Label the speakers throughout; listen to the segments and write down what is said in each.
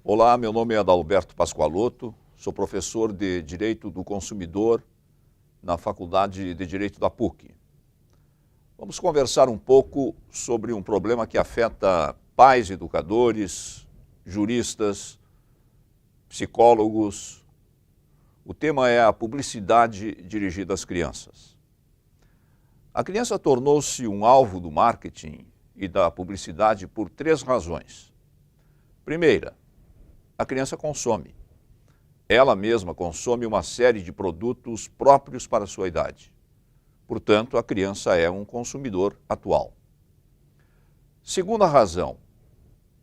Speaker 1: Olá, meu nome é Adalberto Pascoaloto, sou professor de Direito do Consumidor na Faculdade de Direito da PUC. Vamos conversar um pouco sobre um problema que afeta pais educadores, juristas, psicólogos. O tema é a publicidade dirigida às crianças. A criança tornou-se um alvo do marketing e da publicidade por três razões. Primeira, a criança consome. Ela mesma consome uma série de produtos próprios para a sua idade. Portanto, a criança é um consumidor atual. Segunda razão,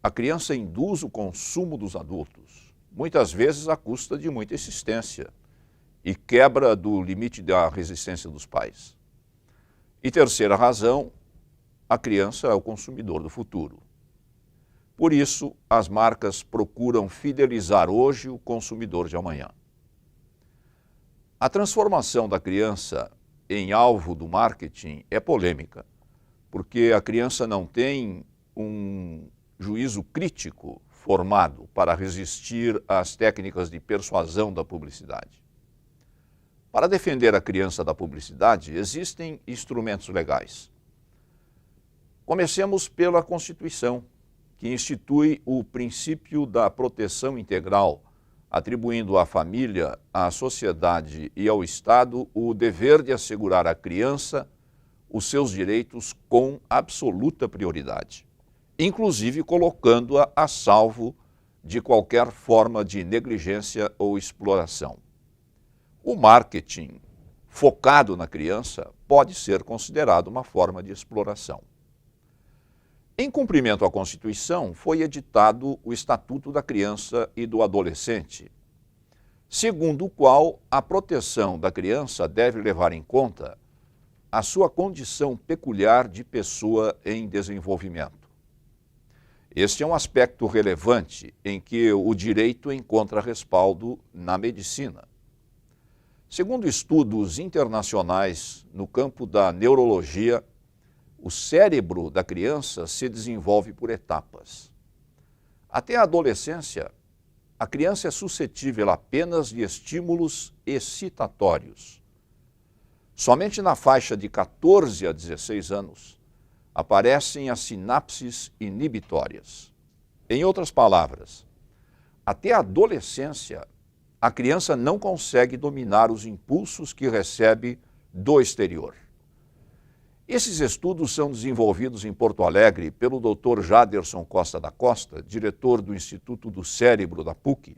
Speaker 1: a criança induz o consumo dos adultos, muitas vezes à custa de muita insistência e quebra do limite da resistência dos pais. E terceira razão, a criança é o consumidor do futuro. Por isso, as marcas procuram fidelizar hoje o consumidor de amanhã. A transformação da criança em alvo do marketing é polêmica, porque a criança não tem um juízo crítico formado para resistir às técnicas de persuasão da publicidade. Para defender a criança da publicidade, existem instrumentos legais. Comecemos pela Constituição, que institui o princípio da proteção integral, atribuindo à família, à sociedade e ao Estado o dever de assegurar à criança os seus direitos com absoluta prioridade, inclusive colocando-a a salvo de qualquer forma de negligência ou exploração. O marketing focado na criança pode ser considerado uma forma de exploração. Em cumprimento à Constituição, foi editado o Estatuto da Criança e do Adolescente, segundo o qual a proteção da criança deve levar em conta a sua condição peculiar de pessoa em desenvolvimento. Este é um aspecto relevante em que o direito encontra respaldo na medicina. Segundo estudos internacionais no campo da neurologia, o cérebro da criança se desenvolve por etapas. Até a adolescência, a criança é suscetível apenas de estímulos excitatórios. Somente na faixa de 14 a 16 anos aparecem as sinapses inibitórias. Em outras palavras, até a adolescência, a criança não consegue dominar os impulsos que recebe do exterior. Esses estudos são desenvolvidos em Porto Alegre pelo Dr. Jaderson Costa da Costa, diretor do Instituto do Cérebro da PUC,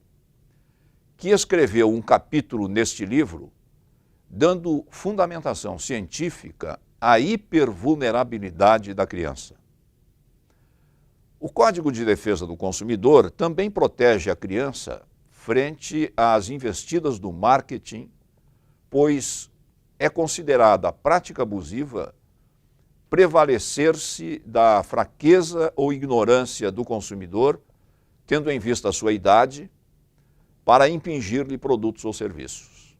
Speaker 1: que escreveu um capítulo neste livro dando fundamentação científica à hipervulnerabilidade da criança. O Código de Defesa do Consumidor também protege a criança frente às investidas do marketing, pois é considerada prática abusiva prevalecer-se da fraqueza ou ignorância do consumidor, tendo em vista a sua idade, para impingir-lhe produtos ou serviços.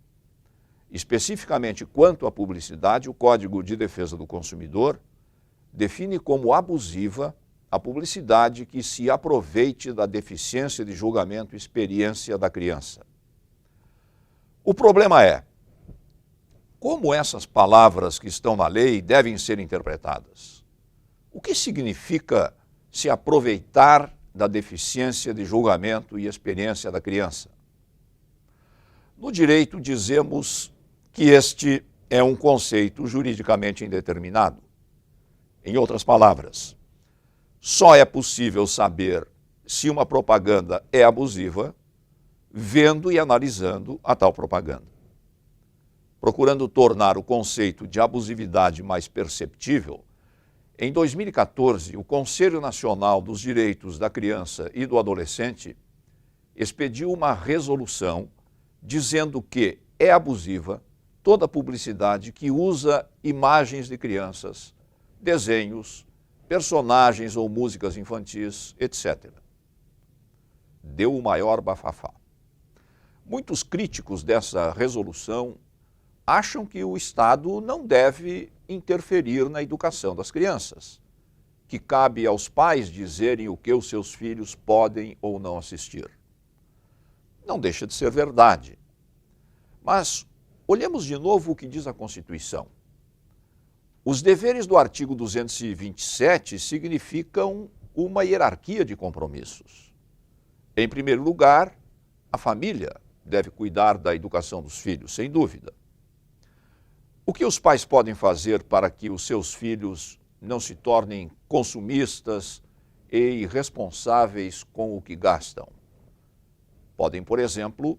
Speaker 1: Especificamente quanto à publicidade, o Código de Defesa do Consumidor define como abusiva a publicidade que se aproveite da deficiência de julgamento e experiência da criança. O problema é: como essas palavras que estão na lei devem ser interpretadas? O que significa se aproveitar da deficiência de julgamento e experiência da criança? No direito, dizemos que este é um conceito juridicamente indeterminado. Em outras palavras, só é possível saber se uma propaganda é abusiva vendo e analisando a tal propaganda. Procurando tornar o conceito de abusividade mais perceptível, em 2014, o Conselho Nacional dos Direitos da Criança e do Adolescente expediu uma resolução dizendo que é abusiva toda publicidade que usa imagens de crianças, desenhos, personagens ou músicas infantis, etc. Deu o maior bafafá. Muitos críticos dessa resolução acham que o Estado não deve interferir na educação das crianças, que cabe aos pais dizerem o que os seus filhos podem ou não assistir. Não deixa de ser verdade. Mas olhemos de novo o que diz a Constituição. Os deveres do artigo 227 significam uma hierarquia de compromissos. Em primeiro lugar, a família deve cuidar da educação dos filhos, sem dúvida. O que os pais podem fazer para que os seus filhos não se tornem consumistas e irresponsáveis com o que gastam? Podem, por exemplo,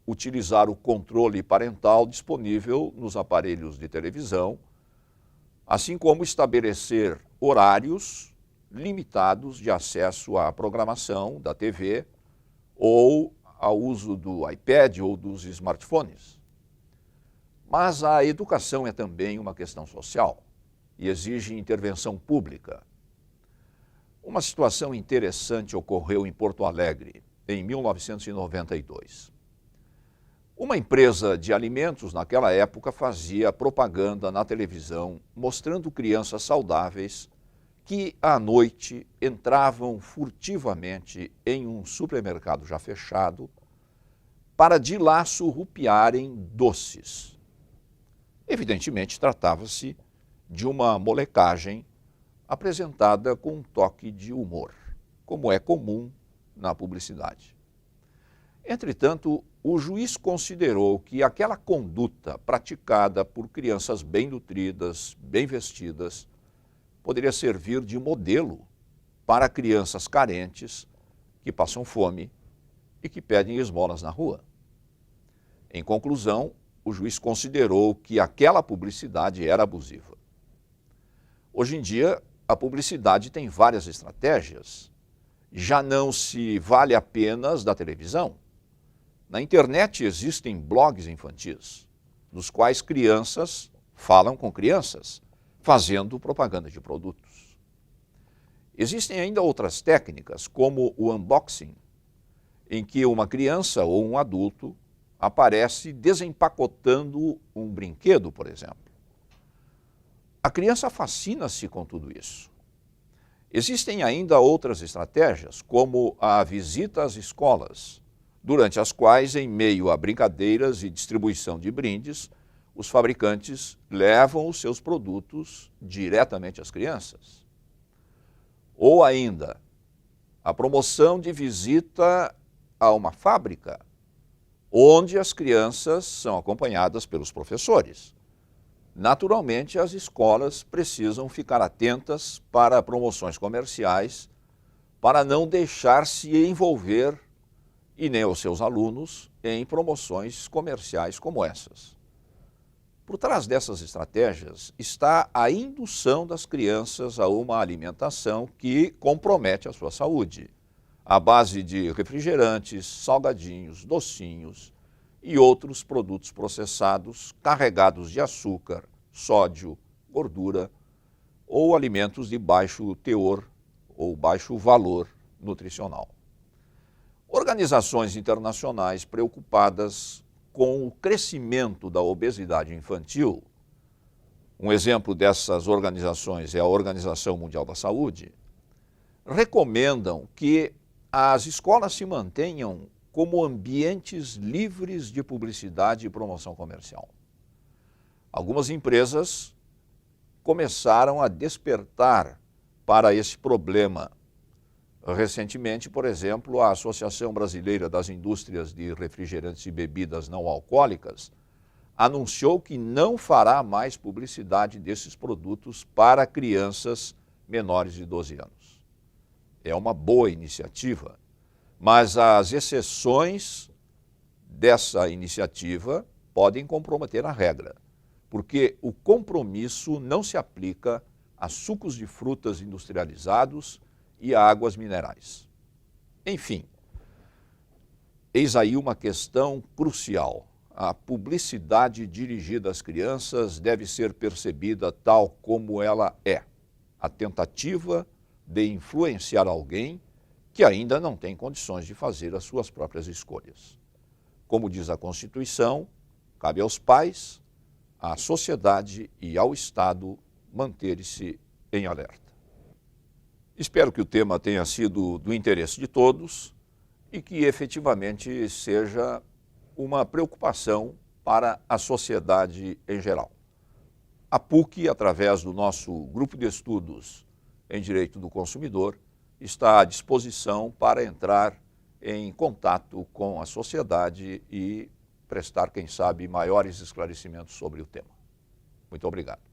Speaker 1: utilizar o controle parental disponível nos aparelhos de televisão, assim como estabelecer horários limitados de acesso à programação da TV ou ao uso do iPad ou dos smartphones. Mas a educação é também uma questão social e exige intervenção pública. Uma situação interessante ocorreu em Porto Alegre, em 1992. Uma empresa de alimentos naquela época fazia propaganda na televisão mostrando crianças saudáveis que à noite entravam furtivamente em um supermercado já fechado para de lá surrupiarem doces. Evidentemente, tratava-se de uma molecagem apresentada com um toque de humor, como é comum na publicidade. Entretanto, o juiz considerou que aquela conduta praticada por crianças bem nutridas, bem vestidas, poderia servir de modelo para crianças carentes que passam fome e que pedem esmolas na rua. Em conclusão, o juiz considerou que aquela publicidade era abusiva. Hoje em dia, a publicidade tem várias estratégias. Já não se vale apenas da televisão. Na internet existem blogs infantis, nos quais crianças falam com crianças, fazendo propaganda de produtos. Existem ainda outras técnicas, como o unboxing, em que uma criança ou um adulto aparece desempacotando um brinquedo, por exemplo. A criança fascina-se com tudo isso. Existem ainda outras estratégias, como a visita às escolas, durante as quais, em meio a brincadeiras e distribuição de brindes, os fabricantes levam os seus produtos diretamente às crianças. Ou ainda, a promoção de visita a uma fábrica, onde as crianças são acompanhadas pelos professores. Naturalmente, as escolas precisam ficar atentas para promoções comerciais, para não deixar-se envolver, e nem os seus alunos, em promoções comerciais como essas. Por trás dessas estratégias está a indução das crianças a uma alimentação que compromete a sua saúde, à base de refrigerantes, salgadinhos, docinhos e outros produtos processados carregados de açúcar, sódio, gordura ou alimentos de baixo teor ou baixo valor nutricional. Organizações internacionais preocupadas com o crescimento da obesidade infantil, um exemplo dessas organizações é a Organização Mundial da Saúde, recomendam que as escolas se mantenham como ambientes livres de publicidade e promoção comercial. Algumas empresas começaram a despertar para esse problema. Recentemente, por exemplo, a Associação Brasileira das Indústrias de Refrigerantes e Bebidas Não Alcoólicas anunciou que não fará mais publicidade desses produtos para crianças menores de 12 anos. É uma boa iniciativa, mas as exceções dessa iniciativa podem comprometer a regra, porque o compromisso não se aplica a sucos de frutas industrializados e a águas minerais. Enfim, eis aí uma questão crucial. A publicidade dirigida às crianças deve ser percebida tal como ela é, a tentativa de influenciar alguém que ainda não tem condições de fazer as suas próprias escolhas. Como diz a Constituição, cabe aos pais, à sociedade e ao Estado manter-se em alerta. Espero que o tema tenha sido do interesse de todos e que efetivamente seja uma preocupação para a sociedade em geral. A PUC, através do nosso grupo de estudos em Direito do Consumidor, está à disposição para entrar em contato com a sociedade e prestar, quem sabe, maiores esclarecimentos sobre o tema. Muito obrigado.